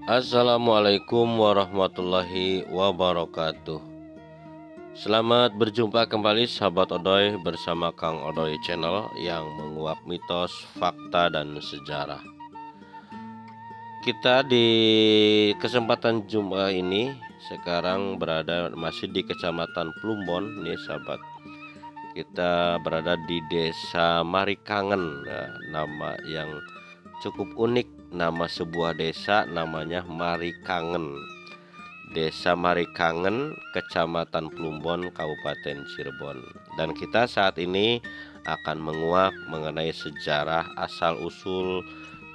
Assalamualaikum warahmatullahi wabarakatuh. Selamat berjumpa kembali sahabat Odoy bersama Kang Odoy Channel yang menguak mitos, fakta, dan sejarah. Kita di kesempatan Jumat ini sekarang masih di Kecamatan Plumbon nih sahabat. Kita berada di Desa Marikangen, nama yang cukup unik, nama sebuah desa namanya Marikangen. Desa Marikangen, Kecamatan Plumbon, Kabupaten Cirebon. Dan kita saat ini akan menguak mengenai sejarah asal-usul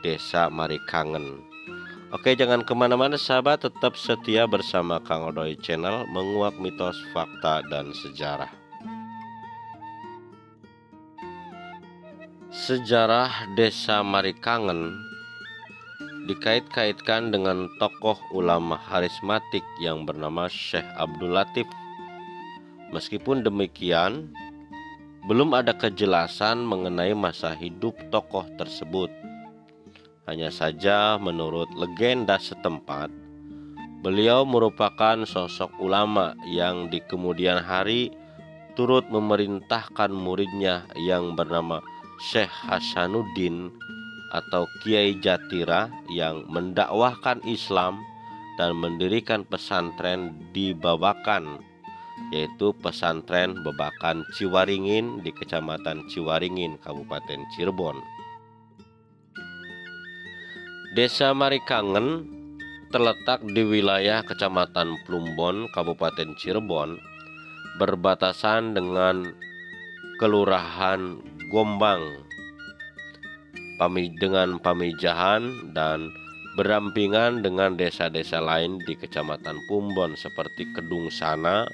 Desa Marikangen. Oke, jangan kemana-mana sahabat, tetap setia bersama Kang Odoy Channel menguak mitos, fakta, dan sejarah. Sejarah Desa Marikangen dikait-kaitkan dengan tokoh ulama karismatik yang bernama Syekh Abdul Latif. Meskipun demikian, belum ada kejelasan mengenai masa hidup tokoh tersebut. Hanya saja menurut legenda setempat, beliau merupakan sosok ulama yang di kemudian hari turut memerintahkan muridnya yang bernama Syekh Hasanuddin atau Kiai Jatira yang mendakwahkan Islam dan mendirikan pesantren di Babakan, yaitu pesantren Babakan Ciwaringin di Kecamatan Ciwaringin, Kabupaten Cirebon. Desa Marikangen terletak di wilayah Kecamatan Plumbon, Kabupaten Cirebon, berbatasan dengan Kelurahan Gombang dengan Pamijahan dan berampingan dengan desa-desa lain di Kecamatan Plumbon seperti Kedung Sana,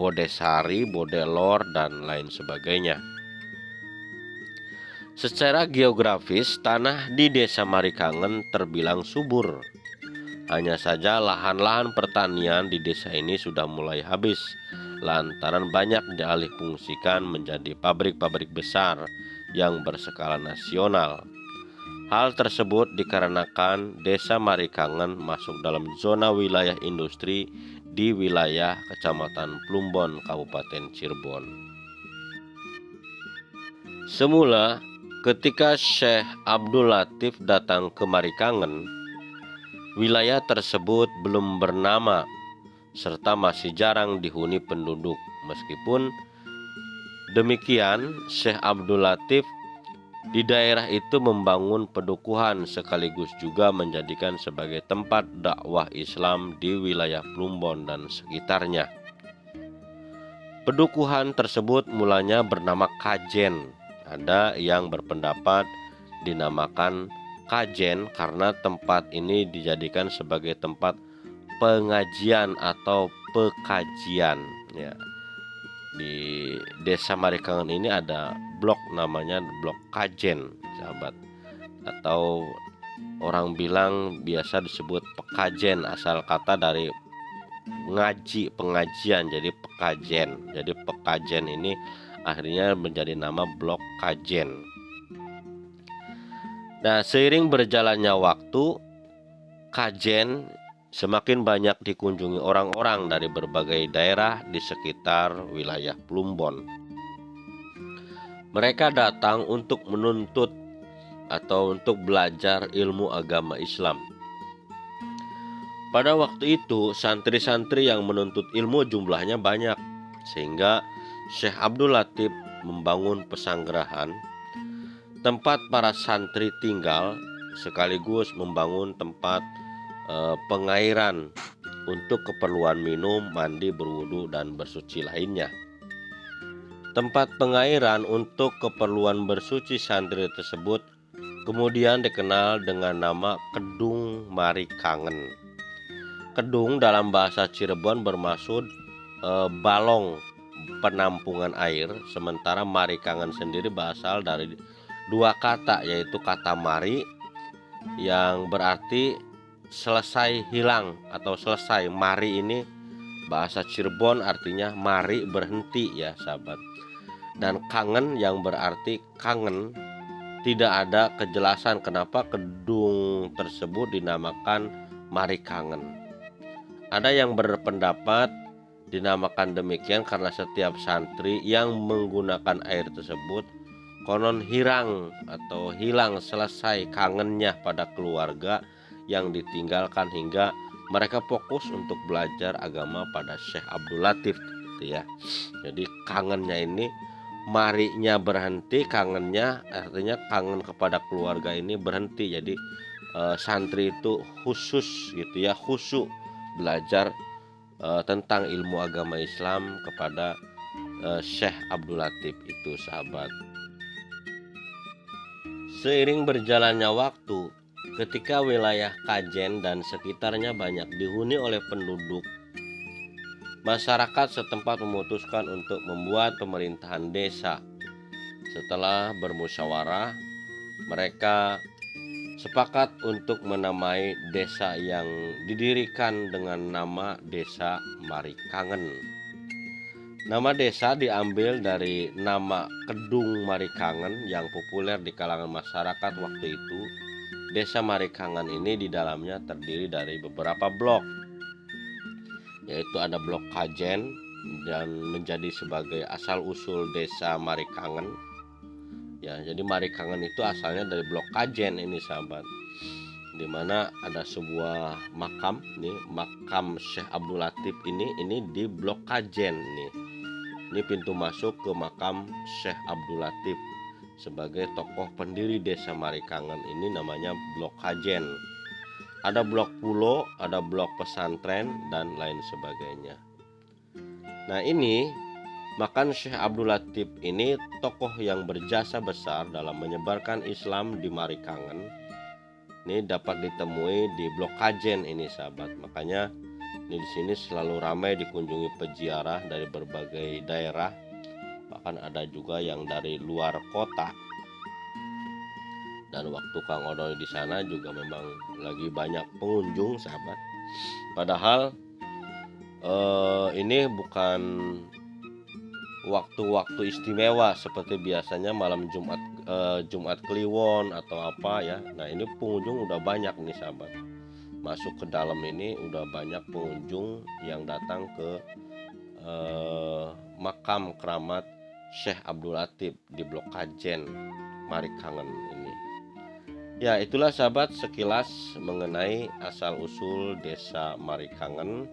Bodesari, Bodelor, dan lain sebagainya. Secara geografis, tanah di Desa Marikangen terbilang subur. Hanya saja lahan-lahan pertanian di desa ini sudah mulai habis lantaran banyak dialihfungsikan menjadi pabrik-pabrik besar yang berskala nasional. Hal tersebut dikarenakan Desa Marikangen masuk dalam zona wilayah industri di wilayah Kecamatan Plumbon, Kabupaten Cirebon. Semula, ketika Syekh Abdul Latif datang ke Marikangen, wilayah tersebut belum bernama serta masih jarang dihuni penduduk. Meskipun demikian, Syekh Abdul Latif di daerah itu membangun pedukuhan sekaligus juga menjadikan sebagai tempat dakwah Islam di wilayah Plumbon dan sekitarnya. Pedukuhan tersebut mulanya bernama Kajen. Ada yang berpendapat dinamakan Kajen karena tempat ini dijadikan sebagai tempat pengajian atau pekajian. Ya. Di Desa Marikangen ini ada blok namanya blok Kajen, sahabat, atau orang bilang biasa disebut pekajen, asal kata dari ngaji, pengajian, jadi pekajen. Jadi pekajen ini akhirnya menjadi nama blok Kajen. Nah, seiring berjalannya waktu, Kajen semakin banyak dikunjungi orang-orang dari berbagai daerah di sekitar wilayah Plumbon. Mereka datang untuk menuntut atau untuk belajar ilmu agama Islam. Pada waktu itu, santri-santri yang menuntut ilmu jumlahnya banyak, sehingga Syekh Abdul Latif membangun pesanggerahan, tempat para santri tinggal, sekaligus membangun tempat pengairan untuk keperluan minum, mandi, berwudu, dan bersuci lainnya. Tempat pengairan untuk keperluan bersuci santri tersebut kemudian dikenal dengan nama Kedung Marikangen. Kedung dalam bahasa Cirebon bermaksud balong penampungan air, sementara Marikangen sendiri berasal dari dua kata, yaitu kata mari yang berarti selesai hilang atau selesai. Mari ini bahasa Cirebon artinya mari, berhenti ya sahabat. Dan kangen yang berarti kangen. Tidak ada kejelasan kenapa kedung tersebut dinamakan Marikangen. Ada yang berpendapat dinamakan demikian karena setiap santri yang menggunakan air tersebut konon hilang selesai kangennya pada keluarga yang ditinggalkan hingga mereka fokus untuk belajar agama pada Syekh Abdul Latif gitu ya. Jadi kangennya ini marinya berhenti, kangennya artinya kangen kepada keluarga ini berhenti. Jadi santri itu khusus gitu ya, khusyuk belajar tentang ilmu agama Islam kepada Syekh Abdul Latif itu, sahabat. Seiring berjalannya waktu, ketika wilayah Kajen dan sekitarnya banyak dihuni oleh penduduk, masyarakat setempat memutuskan untuk membuat pemerintahan desa. Setelah bermusyawarah, mereka sepakat untuk menamai desa yang didirikan dengan nama Desa Marikangen. Nama desa diambil dari nama Kedung Marikangen yang populer di kalangan masyarakat waktu itu. Desa Marikangen ini di dalamnya terdiri dari beberapa blok, yaitu ada blok Kajen dan menjadi sebagai asal-usul Desa Marikangen. Ya, jadi Marikangen itu asalnya dari blok Kajen ini, sahabat. Di mana ada sebuah makam nih, makam Syekh Abdul Latif ini di blok Kajen nih. Ini pintu masuk ke makam Syekh Abdul Latif sebagai tokoh pendiri Desa Marikangen ini, namanya blok Kajen. Ada blok pulo, ada blok pesantren dan lain sebagainya. Nah, ini maka Syekh Abdul Latif ini tokoh yang berjasa besar dalam menyebarkan Islam di Marikangen. Ini dapat ditemui di blok Kajen ini, sahabat. Makanya ini di sini selalu ramai dikunjungi peziarah dari berbagai daerah, bahkan ada juga yang dari luar kota. Dan waktu Kang Odoy di sana juga memang lagi banyak pengunjung, sahabat. Padahal ini bukan waktu-waktu istimewa seperti biasanya malam Jumat Kliwon atau apa ya. Nah, ini pengunjung udah banyak nih, sahabat. Masuk ke dalam ini udah banyak pengunjung yang datang ke makam keramat Syekh Abdul Latif di blok Kajen Marikangen ini. Ya, itulah sahabat sekilas mengenai asal-usul Desa Marikangen,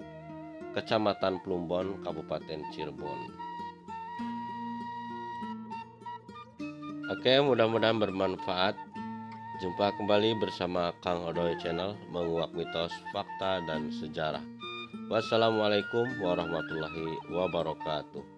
Kecamatan Plumbon, Kabupaten Cirebon. Oke, mudah-mudahan bermanfaat. Jumpa kembali bersama Kang Odoy Channel, menguak mitos, fakta, dan sejarah. Wassalamualaikum warahmatullahi wabarakatuh.